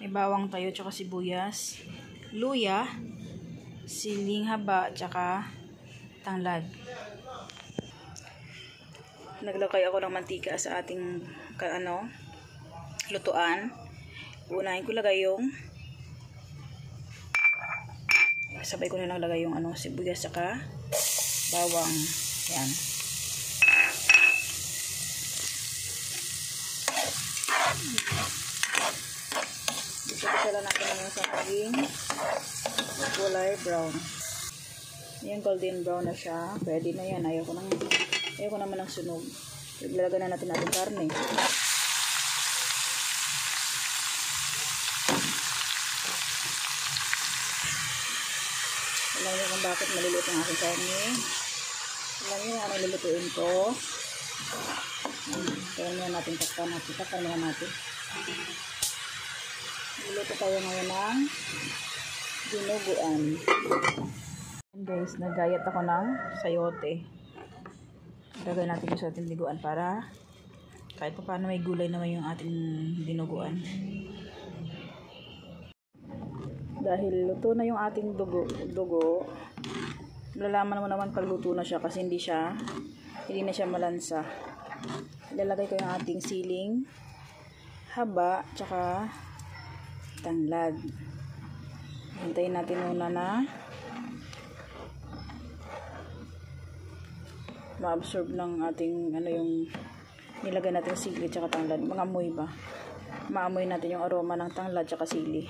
May bawang tayo, tsaka sibuyas, luya, siling haba, tsaka tanglad. Naglagay ako ng mantika sa ating lutuan. Unahin ko lagay yung sabay ko na naglagay yung sibuyas tsaka bawang. Yan. Isa lang natin naman sa maging kulay brown. Yung golden brown na siya. Pwede na yan. Ayoko naman ng sunog. Ilalagay na natin ating karne. Alam niyo kung bakit maluluto ang aking karne. Alam niyo ano lulutuin ko. Kaya niya natin takpan natin. Luluto tayo ngayon ng dinuguan. And guys, nagayat ako ng sayote. Lagay natin yung sa ating dinuguan para kahit pa paano may gulay naman yung ating dinuguan. Dahil luto na yung ating dugo, malalaman mo naman pag luto na siya kasi hindi na siya malansa. Ilalagay ko yung ating siling haba tsaka tanglad. Hintayin natin muna na ma-absorb ng ating yung nilagay natin sili tsaka tanglad. Mangamoy ba? Maamoy natin yung aroma ng tanglad tsaka sili.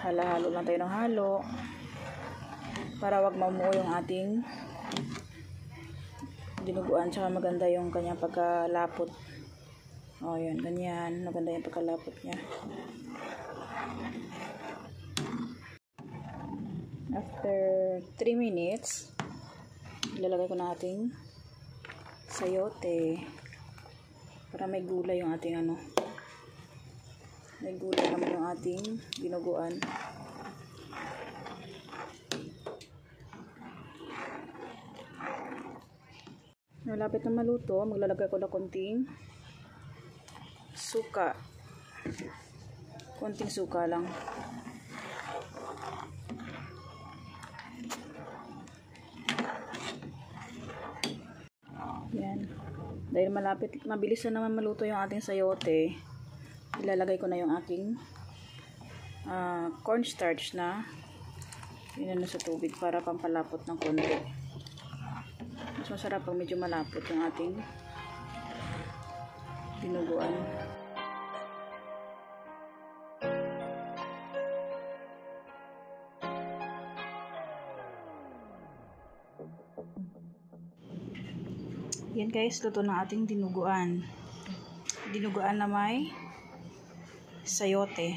Halo lang tayo ng halo para wag mamuo yung ating dinuguan tsaka maganda yung kanyang pagkalapot. O yan, ganyan. Maganda yung pagkalapot niya. After 3 minutes, ilalagay ko na ating sayote para may gulay yung ating may gulay naman yung ating dinuguan. Malapit na maluto, maglalagay ko na konting suka. Konting suka lang. Yan. Dahil mabilis na naman maluto yung ating sayote, ilalagay ko na yung aking cornstarch na inano sa tubig para pampalapot ng konti. Mas masarap pag medyo malapot yung ating dinuguan. Yan guys, luto ng ating dinuguan. Dinuguan na may sayote.